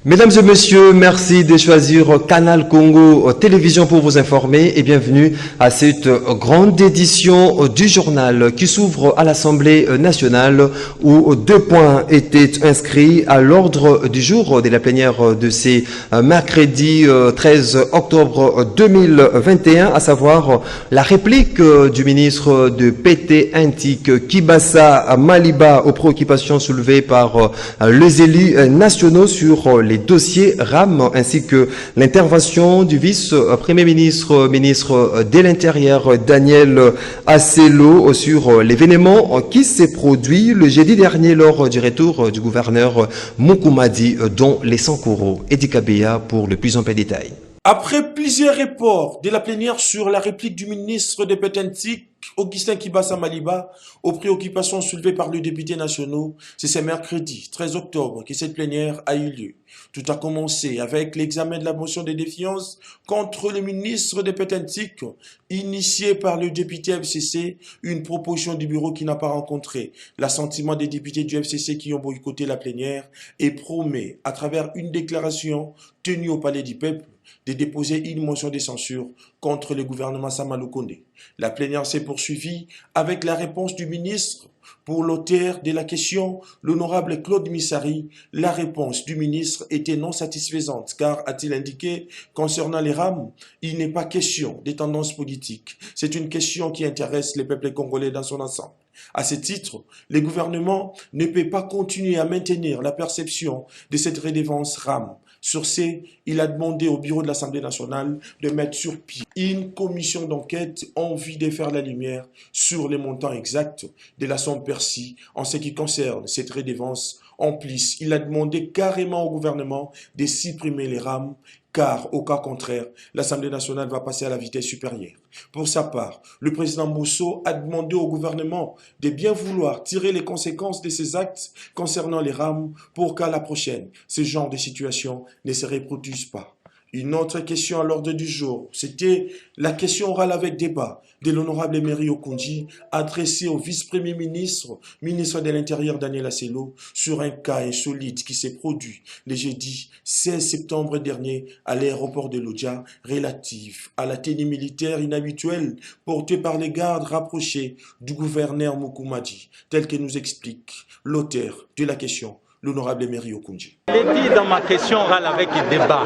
Mesdames et messieurs, merci de choisir Canal Congo Télévision pour vous informer et bienvenue à cette grande édition du journal qui s'ouvre à l'Assemblée nationale où 2 points étaient inscrits à l'ordre du jour de la plénière de ce mercredi 13 octobre 2021, à savoir la réplique du ministre de PT Antique Kibasa Maliba aux préoccupations soulevées par les élus nationaux sur les dossiers RAM, ainsi que l'intervention du vice-premier ministre, ministre de l'Intérieur, Daniel Asselo, sur l'événement qui s'est produit le jeudi dernier lors du retour du gouverneur Mukumadi dans les Sankouro. Edi Kabeya pour le plus ample détail. Après plusieurs reports de la plénière sur la réplique du ministre de Pétentique, Augustin Kibasa Maliba, aux préoccupations soulevées par les députés nationaux, c'est ce mercredi 13 octobre que cette plénière a eu lieu. Tout a commencé avec l'examen de la motion de défiance contre le ministre de Pétentique, initiée par le député FCC, une proposition du bureau qui n'a pas rencontré l'assentiment des députés du FCC qui ont boycotté la plénière et promet, à travers une déclaration tenue au Palais du Peuple, de déposer une motion de censure contre le gouvernement Sama Lukonde. La plénière s'est poursuivie avec la réponse du ministre. Pour l'auteur de la question, l'honorable Claude Missari, la réponse du ministre était non satisfaisante car, a-t-il indiqué, concernant les RAM, il n'est pas question des tendances politiques. C'est une question qui intéresse le peuple congolais dans son ensemble. À ce titre, le gouvernement ne peut pas continuer à maintenir la perception de cette redevance RAM. Sur ce, il a demandé au bureau de l'Assemblée nationale de mettre sur pied une commission d'enquête en vue de faire la lumière sur les montants exacts de la somme perçue en ce qui concerne cette redevance. En plus, il a demandé carrément au gouvernement de supprimer les RAM, car au cas contraire, l'Assemblée nationale va passer à la vitesse supérieure. Pour sa part, le président Mousso a demandé au gouvernement de bien vouloir tirer les conséquences de ces actes concernant les RAM pour qu'à la prochaine, ce genre de situation ne se reproduise pas. Une autre question à l'ordre du jour, c'était la question orale avec débat de l'honorable Emery Okondi adressée au vice-premier ministre, ministre de l'Intérieur Daniel Asselo, sur un cas insolite qui s'est produit le jeudi 16 septembre dernier à l'aéroport de Lodja, relatif à la tenue militaire inhabituelle portée par les gardes rapprochés du gouverneur Mukumadi, tel que nous explique l'auteur de la question, l'honorable Emery Okondi. Je l'ai dit dans ma question orale avec le débat,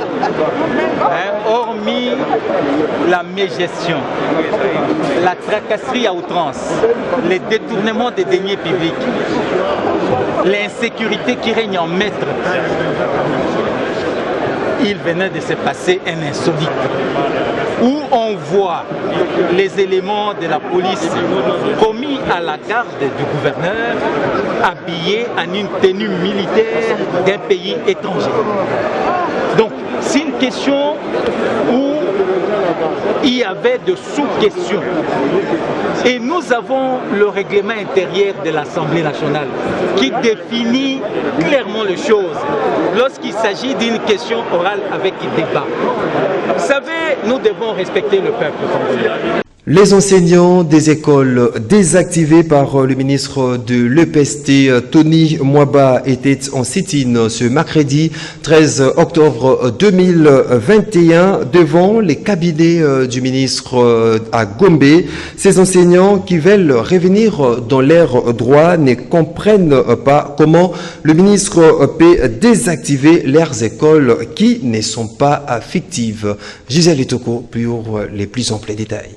hormis la mégestion, la tracasserie à outrance, les détournements des deniers publics, l'insécurité qui règne en maître, il venait de se passer un insolite où on voit les éléments de la police commis à la garde du gouverneur habillés en une tenue militaire d'un pays étranger. Donc c'est une question où il y avait de sous-questions. Et nous avons le règlement intérieur de l'Assemblée nationale qui définit clairement les choses lorsqu'il s'agit d'une question orale avec débat. Vous savez, nous devons respecter le peuple congolais. Les enseignants des écoles désactivés par le ministre de l'EPST, Tony Mwaba, étaient en sit-in ce mercredi 13 octobre 2021 devant les cabinets du ministre à Gombe. Ces enseignants qui veulent revenir dans leurs droits ne comprennent pas comment le ministre peut désactiver leurs écoles qui ne sont pas fictives. Gisèle Etoko pour les plus amples détails.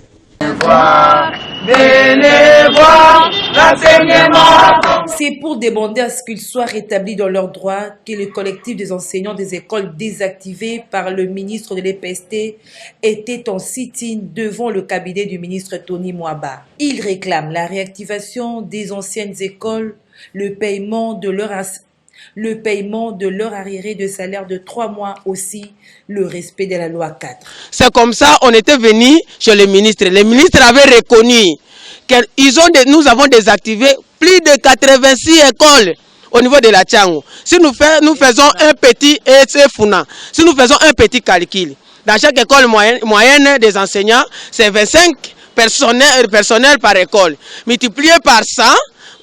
C'est pour demander à ce qu'ils soient rétablis dans leurs droits que le collectif des enseignants des écoles désactivées par le ministre de l'EPST était en sit-in devant le cabinet du ministre Tony Mwaba. Ils réclament la réactivation des anciennes écoles, le paiement de leur arriéré de salaire de 3 mois aussi, le respect de la loi 4. C'est comme ça on était venu chez le ministre. Le ministre avait reconnu que nous avons désactivé plus de 86 écoles au niveau de la Tchango. Si nous faisons un petit calcul, Dans chaque école moyenne des enseignants, c'est 25 personnels par école. Multiplié par 100,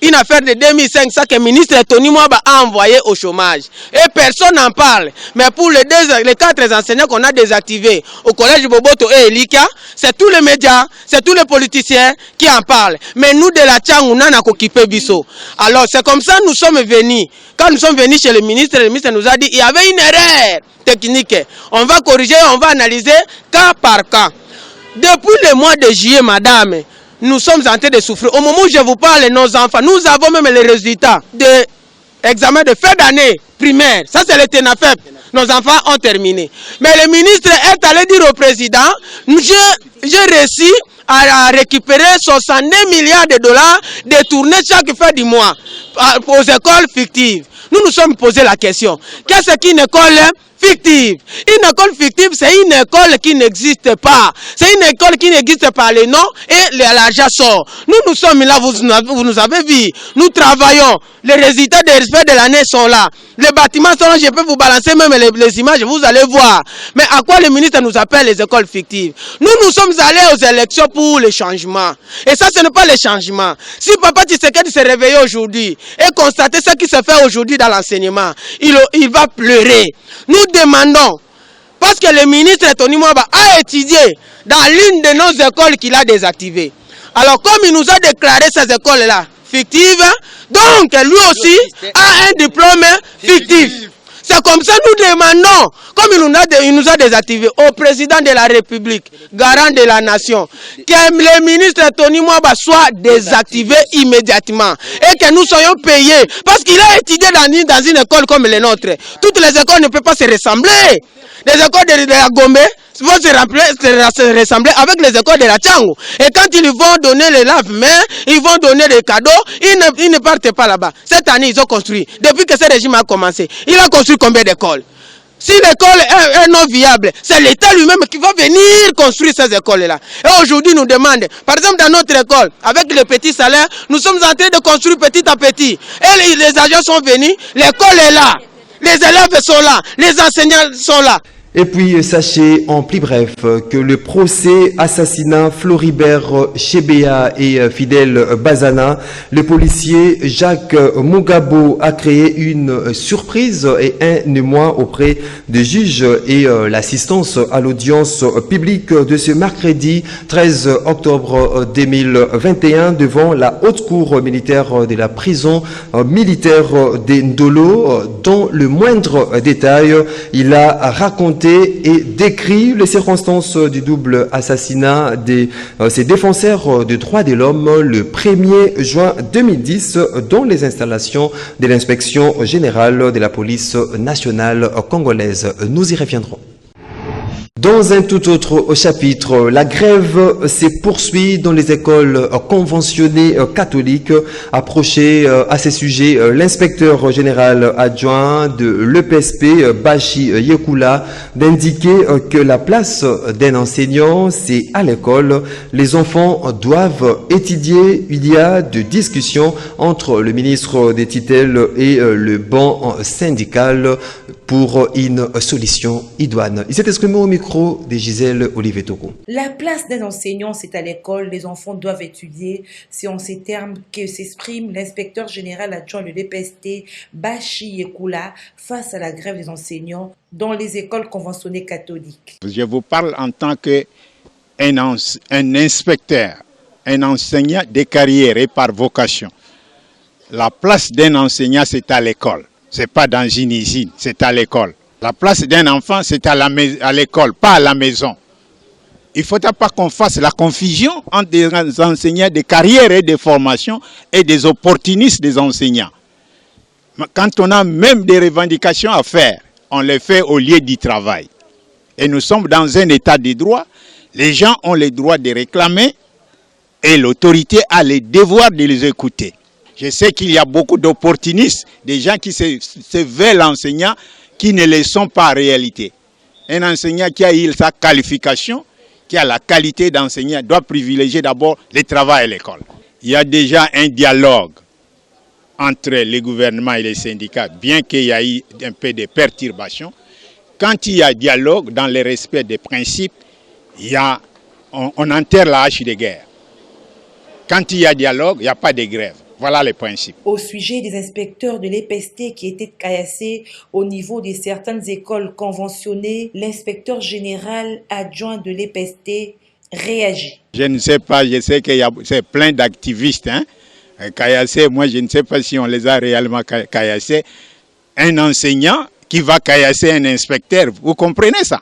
une affaire de 2500 que le ministre Tony Mwaba a envoyé au chômage. Et personne n'en parle. Mais pour les 4 enseignants qu'on a désactivés au collège Boboto et Elika, c'est tous les médias, c'est tous les politiciens qui en parlent. Mais nous de la Tchang, on a occupé Bisso. Alors c'est comme ça que nous sommes venus. Quand nous sommes venus chez le ministre nous a dit qu'il y avait une erreur technique. On va corriger, on va analyser cas par cas. Depuis le mois de juillet, madame, nous sommes en train de souffrir. Au moment où je vous parle, nos enfants, nous avons même les résultats de l'examen de fin d'année primaire. Ça, c'est le TENAFEP. Nos enfants ont terminé. Mais le ministre est allé dire au président, j'ai réussi à récupérer 62 milliards de dollars détournés chaque fin du mois aux écoles fictives. Nous nous sommes posé la question, qu'est-ce qu'une école fictive? Une école fictive, c'est une école qui n'existe pas. C'est une école qui n'existe pas, les noms et l'argent sort. Nous sommes là, vous nous avez vu. Nous travaillons. Les résultats des respects de l'année sont là. Les bâtiments sont là, je peux vous balancer même les images, vous allez voir. Mais à quoi le ministre nous appelle les écoles fictives? Nous sommes allés aux élections pour les changements. Et ça, ce n'est pas les changements. Si Papa Tshisekedi s'est réveillé aujourd'hui et constaté ce qui se fait aujourd'hui dans l'enseignement, il va pleurer. Nous demandons, parce que le ministre Tony Mwaba a étudié dans l'une de nos écoles qu'il a désactivées. Alors comme il nous a déclaré ces écoles-là fictives, donc lui aussi a un diplôme fictif. C'est comme ça que nous demandons, comme il nous a désactivés, au président de la République, garant de la nation, que le ministre Tony Mwaba soit désactivé immédiatement et que nous soyons payés. Parce qu'il a étudié dans une école comme les nôtres. Toutes les écoles ne peuvent pas se ressembler. Les écoles de la Gombe vont se ressembler avec les écoles de la Tchango. Et quand ils vont donner les lave-mains, ils vont donner des cadeaux, ils ne partent pas là-bas. Cette année, ils ont construit. Depuis que ce régime a commencé, il a construit combien d'écoles? Si l'école est non viable, c'est l'État lui-même qui va venir construire ces écoles-là. Et aujourd'hui, nous demande, par exemple dans notre école, avec les petits salaires, nous sommes en train de construire petit à petit. Et les agents sont venus, l'école est là, les élèves sont là, les enseignants sont là. Et puis, sachez en plus bref que le procès assassinat Floribert Chebeya et Fidel Bazana, le policier Jacques Mugabo a créé une surprise et un émoi auprès des juges et l'assistance à l'audience publique de ce mercredi 13 octobre 2021 devant la haute cour militaire de la prison militaire d'Indolo. Dans le moindre détail, il a raconté et décrit les circonstances du double assassinat de ses défenseurs des droits de l'homme le 1er juin 2010 dans les installations de l'inspection générale de la police nationale congolaise. Nous y reviendrons. Dans un tout autre chapitre, la grève se poursuit dans les écoles conventionnées catholiques. Approché à ces sujets, l'inspecteur général adjoint de l'EPSP, Bashi Yekula, d'indiquer que la place d'un enseignant, c'est à l'école. Les enfants doivent étudier. Il y a de discussions entre le ministre des tutelles et le banc syndical pour une solution idoine. Il s'est exprimé au micro de Gisèle Olivier Toko. La place d'un enseignant, c'est à l'école. Les enfants doivent étudier. C'est en ces termes que s'exprime l'inspecteur général adjoint de l'EPST, Bashi Yekula, face à la grève des enseignants dans les écoles conventionnées catholiques. Je vous parle en tant qu'un inspecteur, un enseignant de carrière et par vocation. La place d'un enseignant, c'est à l'école. Ce n'est pas dans une usine, c'est à l'école. La place d'un enfant, c'est à l'école, pas à la maison. Il ne faudra pas qu'on fasse la confusion entre des enseignants de carrière et de formation et des opportunistes des enseignants. Quand on a même des revendications à faire, on les fait au lieu du travail. Et nous sommes dans un état de droit. Les gens ont le droit de réclamer et l'autorité a le devoir de les écouter. Je sais qu'il y a beaucoup d'opportunistes, des gens qui se veulent enseignants, qui ne le sont pas en réalité. Un enseignant qui a eu sa qualification, qui a la qualité d'enseignant, doit privilégier d'abord le travail à l'école. Il y a déjà un dialogue entre le gouvernement et les syndicats, bien qu'il y ait eu un peu de perturbations. Quand il y a dialogue dans le respect des principes, on enterre la hache de guerre. Quand il y a dialogue, il n'y a pas de grève. Voilà les principes. Au sujet des inspecteurs de l'EPST qui étaient caillassés au niveau de certaines écoles conventionnées, l'inspecteur général adjoint de l'EPST réagit. Je ne sais pas, je sais qu'il y a plein d'activistes caillassés. Moi, je ne sais pas si on les a réellement caillassés. Un enseignant qui va caillasser un inspecteur, vous comprenez ça?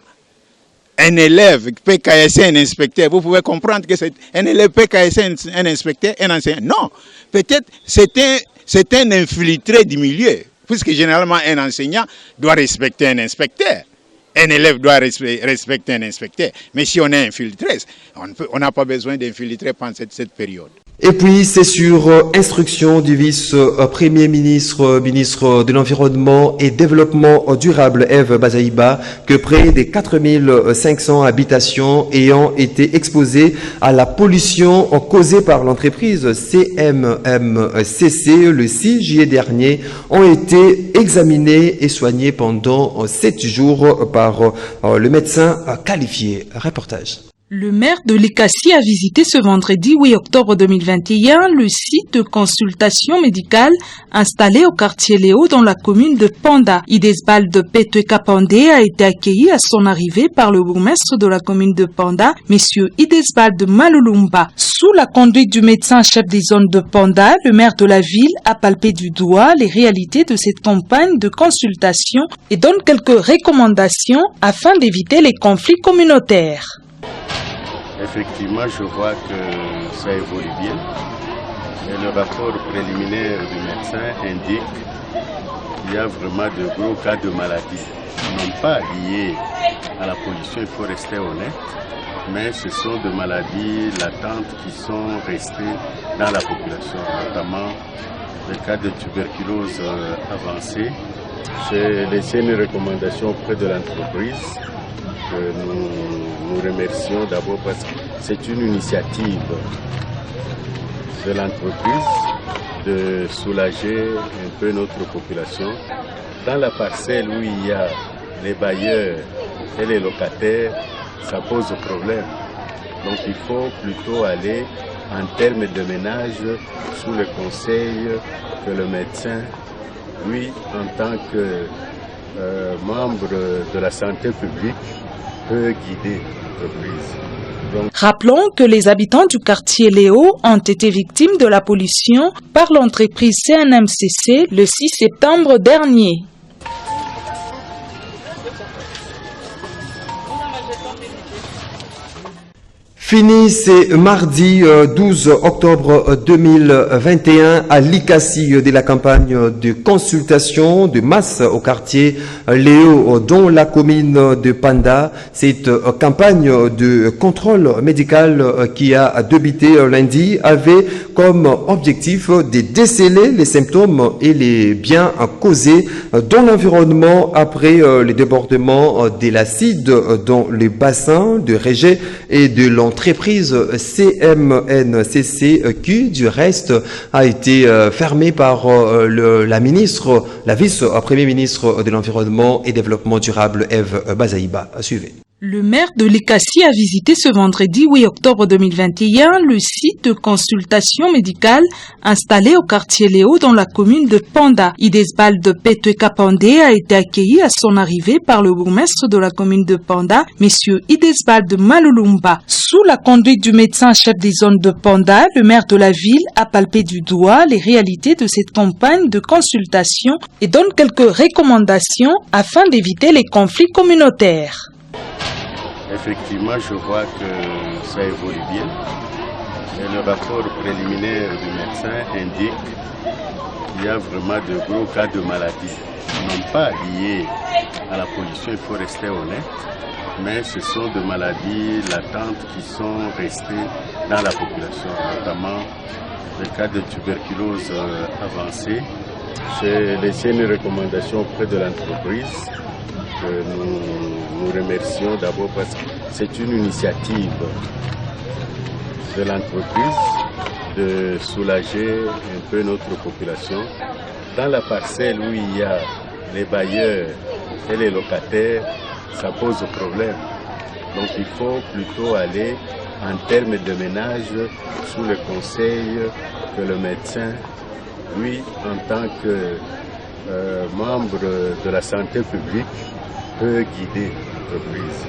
Un élève peut caillasser un inspecteur, vous pouvez comprendre que un élève peut caillasser un inspecteur, un enseignant. Non, peut-être c'est un infiltré du milieu, puisque généralement un enseignant doit respecter un inspecteur. Un élève doit respecter un inspecteur. Mais si on est infiltré, on n'a pas besoin d'infiltrer pendant cette période. Et puis, c'est sur instruction du vice-premier ministre, ministre de l'Environnement et Développement durable, Eve Bazaïba, que près de 4500 habitations ayant été exposées à la pollution causée par l'entreprise CMMCC le 6 juillet dernier ont été examinées et soignées pendant 7 jours par le médecin qualifié. Reportage. Le maire de Likasi a visité ce vendredi 8 octobre 2021 le site de consultation médicale installé au quartier Léo dans la commune de Panda. Idesbald de Petweka Pandé a été accueilli à son arrivée par le bourgmestre de la commune de Panda, monsieur Idesbald de Malulumba. Sous la conduite du médecin-chef des zones de Panda, le maire de la ville a palpé du doigt les réalités de cette campagne de consultation et donne quelques recommandations afin d'éviter les conflits communautaires. Effectivement, je vois que ça évolue bien. Et le rapport préliminaire du médecin indique qu'il y a vraiment de gros cas de maladies, non pas liés à la pollution, il faut rester honnête, mais ce sont des maladies latentes qui sont restées dans la population, notamment le cas de tuberculose avancée. J'ai laissé une recommandation auprès de l'entreprise que nous remercions d'abord parce que c'est une initiative de l'entreprise de soulager un peu notre population. Dans la parcelle où il y a les bailleurs et les locataires, ça pose problème. Donc il faut plutôt aller en termes de ménage sous le conseil que le médecin, lui, en tant que membre de la santé publique, peut guider l'entreprise. Rappelons que les habitants du quartier Léo ont été victimes de la pollution par l'entreprise CMMCC le 6 septembre dernier. Fini, c'est mardi 12 octobre 2021 à Likasi de la campagne de consultation de masse au quartier Léo dans la commune de Panda. Cette campagne de contrôle médical qui a débuté lundi avait comme objectif de déceler les symptômes et les biens causés dans l'environnement après les débordements de l'acide dans les bassins de rejet et de l'entreprise CMNCC qui, du reste, a été fermée par la vice-premier ministre de l'Environnement et Développement durable, Eve Bazaïba. Suivez. Le maire de Likasi a visité ce vendredi 8 octobre 2021 le site de consultation médicale installé au quartier Léo dans la commune de Panda. Idesbald de Petweka Pandé a été accueilli à son arrivée par le bourgmestre de la commune de Panda, monsieur Idesbald de Malulumba. Sous la conduite du médecin-chef des zones de Panda, le maire de la ville a palpé du doigt les réalités de cette campagne de consultation et donne quelques recommandations afin d'éviter les conflits communautaires. Effectivement, je vois que ça évolue bien. Et le rapport préliminaire du médecin indique qu'il y a vraiment de gros cas de maladies, non pas liés à la pollution, il faut rester honnête, mais ce sont des maladies latentes qui sont restées dans la population, notamment le cas de tuberculose avancée. J'ai laissé une recommandation auprès de l'entreprise que nous remercions d'abord parce que c'est une initiative de l'entreprise de soulager un peu notre population. Dans la parcelle où il y a les bailleurs et les locataires, ça pose problème. Donc il faut plutôt aller en termes de ménage sous le conseil que le médecin, lui, en tant que membre de la santé publique, peut guider l'entreprise.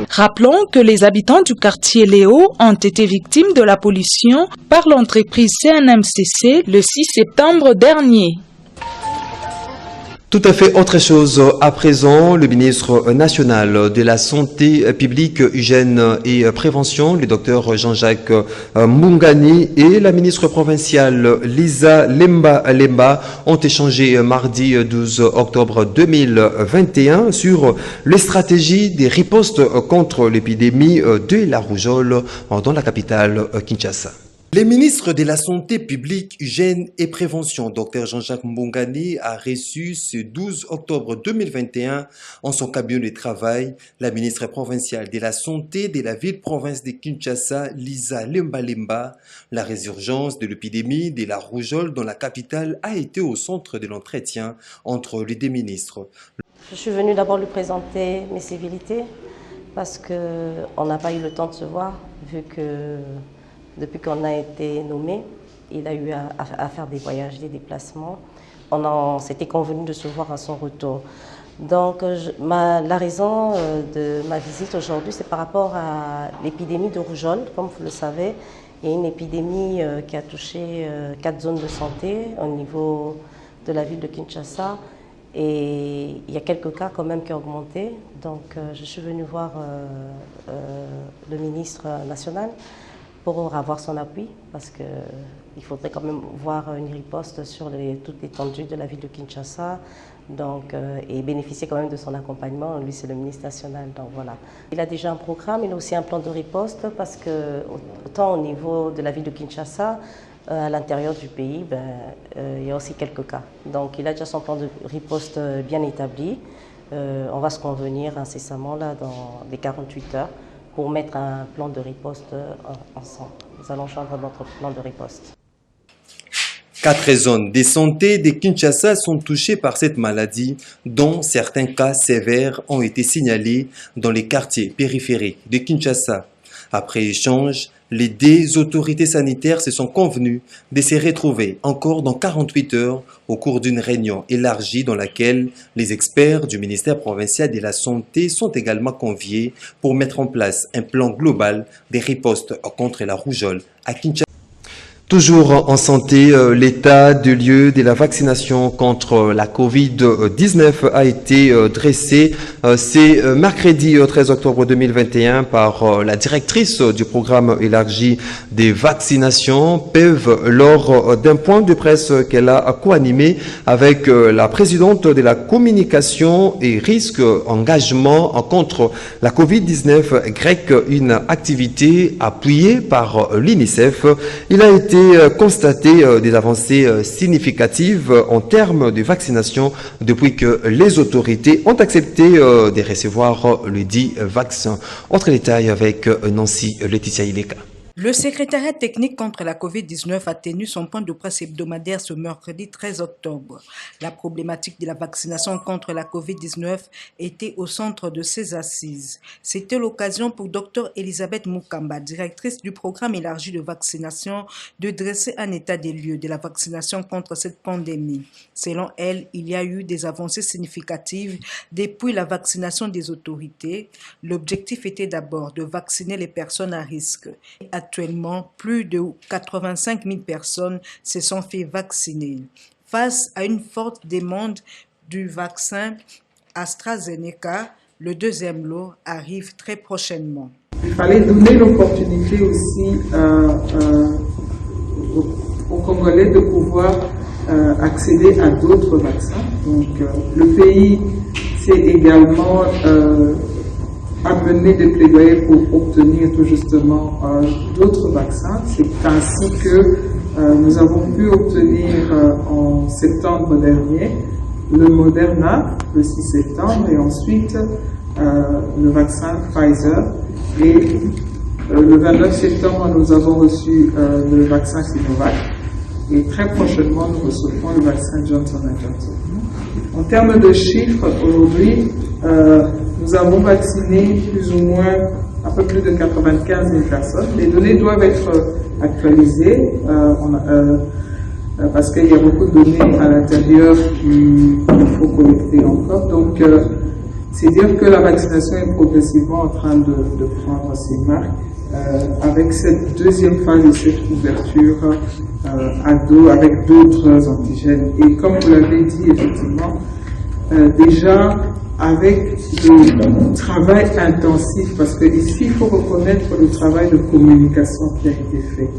Rappelons que les habitants du quartier Léo ont été victimes de la pollution par l'entreprise CNMCC le 6 septembre dernier. Tout à fait autre chose. À présent, le ministre national de la Santé publique, Hygiène et Prévention, le docteur Jean-Jacques Mbungani, et la ministre provinciale Lisa Lemba ont échangé mardi 12 octobre 2021 sur les stratégies des ripostes contre l'épidémie de la rougeole dans la capitale Kinshasa. Les ministres de la Santé publique, Hygiène et Prévention, Dr Jean-Jacques Mbungani, a reçu ce 12 octobre 2021 en son cabinet de travail la ministre provinciale de la Santé de la ville-province de Kinshasa, Lisa Lemba. La résurgence de l'épidémie de la rougeole dans la capitale a été au centre de l'entretien entre les deux ministres. Je suis venue d'abord lui présenter mes civilités parce qu'on n'a pas eu le temps de se voir vu que depuis qu'on a été nommé, il a eu à faire des voyages, des déplacements. On s'était convenu de se voir à son retour. Donc la raison de ma visite aujourd'hui, c'est par rapport à l'épidémie de rougeole. Comme vous le savez, il y a une épidémie qui a touché 4 zones de santé au niveau de la ville de Kinshasa. Et il y a quelques cas quand même qui ont augmenté. Donc je suis venue voir le ministre national pour avoir son appui, parce qu'il faudrait quand même voir une riposte sur toute l'étendue de la ville de Kinshasa, donc, et bénéficier quand même de son accompagnement. Lui, c'est le ministre national, donc voilà. Il a déjà un programme, il a aussi un plan de riposte, parce que autant au niveau de la ville de Kinshasa, à l'intérieur du pays, il y a aussi quelques cas. Donc il a déjà son plan de riposte bien établi. On va se convenir incessamment là, dans les 48 heures, pour mettre un plan de riposte ensemble. Nous allons joindre notre plan de riposte. 4 zones de santé de Kinshasa sont touchées par cette maladie, dont certains cas sévères ont été signalés dans les quartiers périphériques de Kinshasa. Après échange, les deux autorités sanitaires se sont convenues de se retrouver encore dans 48 heures au cours d'une réunion élargie dans laquelle les experts du ministère provincial de la Santé sont également conviés pour mettre en place un plan global des ripostes contre la rougeole à Kinshasa. Toujours en santé, l'état de lieu de la vaccination contre la Covid-19 a été dressé c'est mercredi 13 octobre 2021 par la directrice du programme élargi des vaccinations, PEV, lors d'un point de presse qu'elle a co-animé avec la présidente de la communication et risque engagement contre la Covid-19, GREC, une activité appuyée par l'UNICEF. Il a été constaté des avancées significatives en termes de vaccination depuis que les autorités ont accepté de recevoir le dit vaccin. Autre détail avec Nancy Laetitia Ileka. Le secrétariat technique contre la Covid-19 a tenu son point de presse hebdomadaire ce mercredi 13 octobre. La problématique de la vaccination contre la Covid-19 était au centre de ses assises. C'était l'occasion pour Dr Elisabeth Mukamba, directrice du programme élargi de vaccination, de dresser un état des lieux de la vaccination contre cette pandémie. Selon elle, il y a eu des avancées significatives depuis la vaccination des autorités. L'objectif était d'abord de vacciner les personnes à risque. Actuellement, plus de 85 000 personnes se sont fait vacciner. Face à une forte demande du vaccin AstraZeneca, le deuxième lot arrive très prochainement. Il fallait donner l'opportunité aussi aux Congolais de pouvoir accéder à d'autres vaccins. Donc, le pays s'est également amener des plaidoyers pour obtenir tout justement d'autres vaccins. C'est ainsi que nous avons pu obtenir en septembre dernier le Moderna le 6 septembre et ensuite le vaccin Pfizer. Et le 29 septembre, nous avons reçu le vaccin Sinovac et très prochainement, nous recevrons le vaccin Johnson & Johnson. En termes de chiffres, aujourd'hui, nous avons vacciné plus ou moins un peu plus de 95 000 personnes. Les données doivent être actualisées parce qu'il y a beaucoup de données à l'intérieur qu'il faut collecter encore. Donc, c'est dire que la vaccination est progressivement en train de prendre ses marques avec cette deuxième phase de cette couverture ado avec d'autres antigènes. Et comme vous l'avez dit, effectivement, déjà avec le travail intensif, parce que ici il faut reconnaître le travail de communication qui a été fait.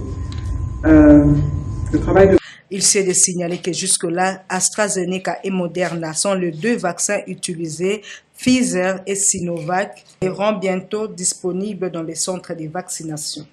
Il s'est de signaler que jusque-là, AstraZeneca et Moderna sont les deux vaccins utilisés, Pfizer et Sinovac, seront bientôt disponibles dans les centres de vaccination.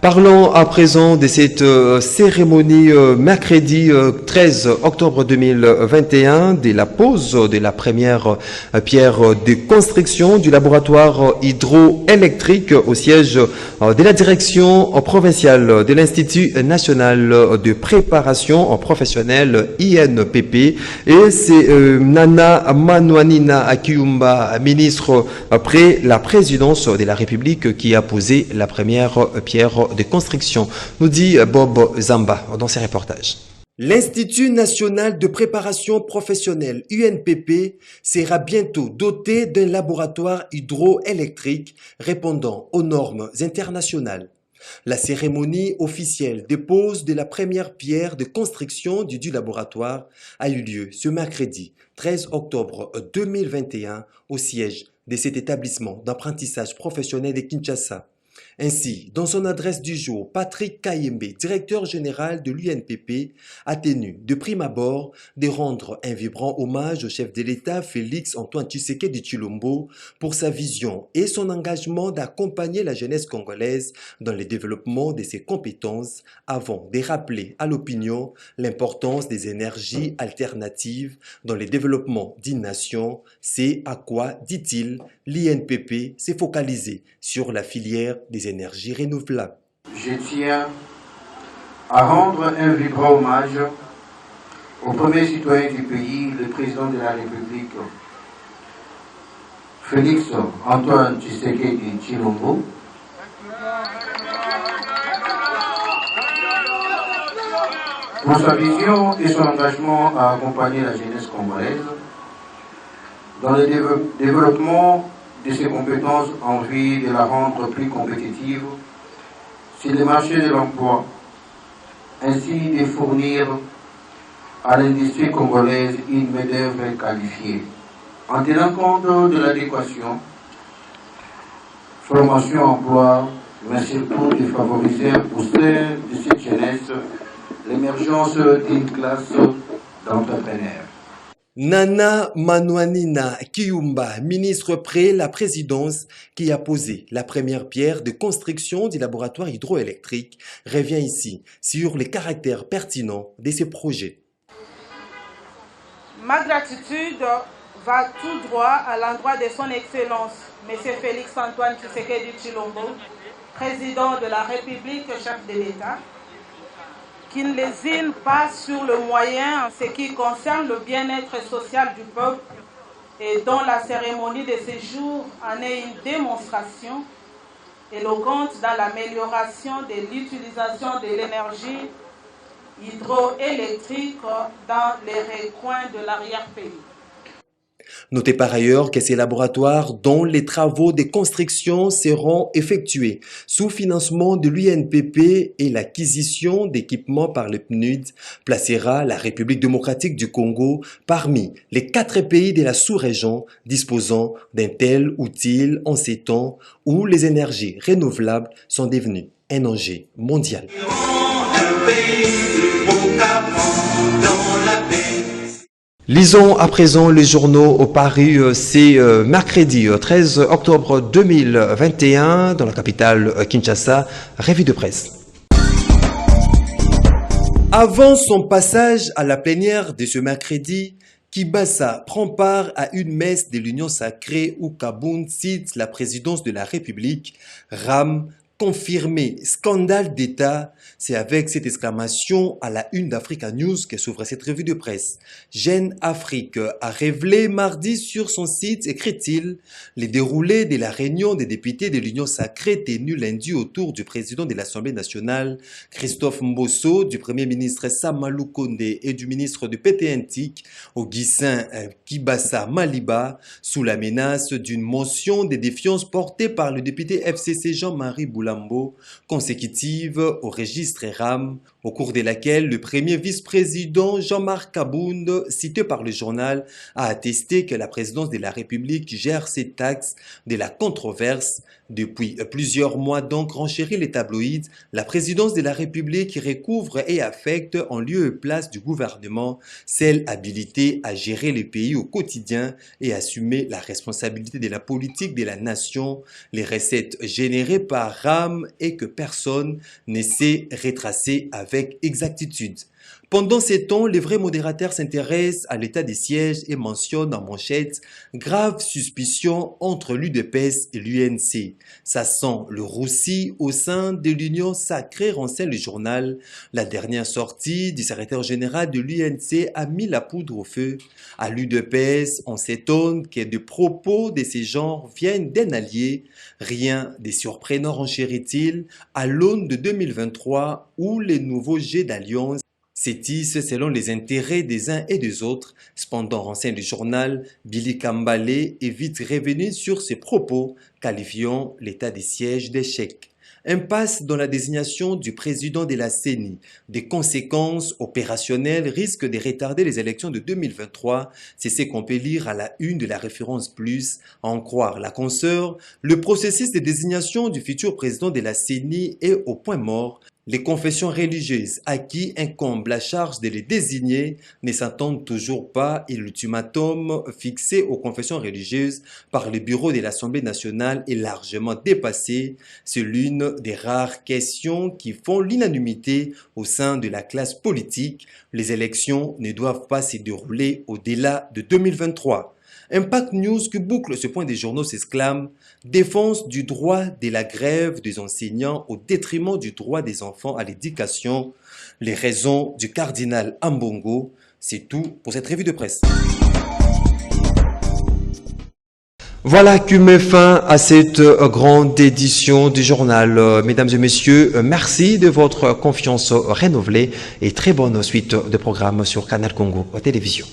Parlons à présent de cette cérémonie mercredi 13 octobre 2021 de la pose de la première pierre de construction du laboratoire hydroélectrique au siège de la direction provinciale de l'Institut national de préparation professionnelle INPP, et c'est Nana Manuanina Kiyumba, ministre près la présidence de la République, qui a posé la première pierre de construction, nous dit Bob Zamba dans ses reportages. L'Institut national de préparation professionnelle UNPP sera bientôt doté d'un laboratoire hydroélectrique répondant aux normes internationales. La cérémonie officielle de pose de la première pierre de construction du laboratoire a eu lieu ce mercredi 13 octobre 2021 au siège de cet établissement d'apprentissage professionnel de Kinshasa. Ainsi, dans son adresse du jour, Patrick Kayembe, directeur général de l'UNPP, a tenu de prime abord de rendre un vibrant hommage au chef de l'État Félix Antoine Tshisekedi Tshilombo pour sa vision et son engagement d'accompagner la jeunesse congolaise dans le développement de ses compétences, avant de rappeler à l'opinion l'importance des énergies alternatives dans le développement d'une nation. C'est à quoi, dit-il, l'INPP s'est focalisé sur la filière des énergies renouvelables. Je tiens à rendre un vibrant hommage au premier citoyen du pays, le président de la République, Félix Antoine Tshisekedi Tshilombo, pour sa vision et son engagement à accompagner la jeunesse congolaise dans le développement de ses compétences en vue de la rendre plus compétitive sur le marché de l'emploi, ainsi de fournir à l'industrie congolaise une main-d'œuvre qualifiée, en tenant compte de l'adéquation, formation-emploi, mais surtout de favoriser au sein de cette jeunesse l'émergence d'une classe d'entrepreneurs. Nana Manuanina Kiyumba, ministre près la présidence, qui a posé la première pierre de construction du laboratoire hydroélectrique, revient ici sur les caractères pertinents de ces projets. Ma gratitude va tout droit à l'endroit de son Excellence, M. Félix Antoine Tshisekedi Tshilombo, président de la République, chef de l'État, qui ne lésine pas sur le moyen en ce qui concerne le bien-être social du peuple et dont la cérémonie de ce jour en est une démonstration éloquente dans l'amélioration de l'utilisation de l'énergie hydroélectrique dans les recoins de l'arrière-pays. Notez par ailleurs que ces laboratoires dont les travaux de construction seront effectués sous financement de l'UNPP et l'acquisition d'équipements par le PNUD placera la République démocratique du Congo parmi les 4 pays de la sous-région disposant d'un tel outil en ces temps où les énergies renouvelables sont devenues un enjeu mondial. Lisons à présent les journaux parus c'est mercredi 13 octobre 2021 dans la capitale Kinshasa, revue de presse. Avant son passage à la plénière de ce mercredi, Kibasa prend part à une messe de l'Union sacrée où Kaboun cite la présidence de la République, rame confirmé, scandale d'État. C'est avec cette exclamation à la une d'Africa News que s'ouvre cette revue de presse. Jeune Afrique a révélé mardi sur son site, écrit-il, les déroulés de la réunion des députés de l'Union sacrée tenue lundi autour du président de l'Assemblée nationale, Christophe Mbosso, du Premier ministre Samalou Kondé et du ministre du PTNTIC, Augustin Kibasa Maliba, sous la menace d'une motion de défiance portée par le député FCC Jean-Marie Boulambo, consécutive au registre RAM, au cours de laquelle le premier vice-président Jean-Marc Kabound, cité par le journal, a attesté que la présidence de la République gère ces taxes de la controverse. Depuis plusieurs mois donc, renchérit les tabloïds, la présidence de la République recouvre et affecte en lieu et place du gouvernement celle habilitée à gérer le pays au quotidien et assumer la responsabilité de la politique de la nation, les recettes générées par RAM et que personne ne sait retracer avec exactitude. Pendant ces temps, les vrais modérateurs s'intéressent à l'état des sièges et mentionnent en manchette grave suspicion entre l'UDPS et l'UNC. Ça sent le roussi au sein de l'Union sacrée, renseigne le journal. La dernière sortie du secrétaire général de l'UNC a mis la poudre au feu. À l'UDPS, on s'étonne que des propos de ces genres viennent d'un allié. Rien de surprenant, renchérit-il, à l'aune de 2023 où les nouveaux jets d'alliance s'étissent selon les intérêts des uns et des autres. Cependant, renseigne le journal, Billy Kambale est vite revenu sur ses propos, qualifiant l'état des sièges d'échec. Impasse dans la désignation du président de la CENI. Des conséquences opérationnelles risquent de retarder les élections de 2023. C'est ce qu'on peut lire à la une de la référence plus. À en croire la consoeur, le processus de désignation du futur président de la CENI est au point mort. Les confessions religieuses à qui incombe la charge de les désigner ne s'attendent toujours pas et l'ultimatum fixé aux confessions religieuses par le bureau de l'Assemblée nationale est largement dépassé. C'est l'une des rares questions qui font l'unanimité au sein de la classe politique. Les élections ne doivent pas se dérouler au-delà de 2023. Impact News qui boucle ce point des journaux s'exclame « Défense du droit de la grève des enseignants au détriment du droit des enfants à l'éducation. Les raisons du cardinal Ambongo ». C'est tout pour cette revue de presse. Voilà qui met fin à cette grande édition du journal. Mesdames et messieurs, merci de votre confiance renouvelée et très bonne suite de programmes sur Canal Congo Télévision.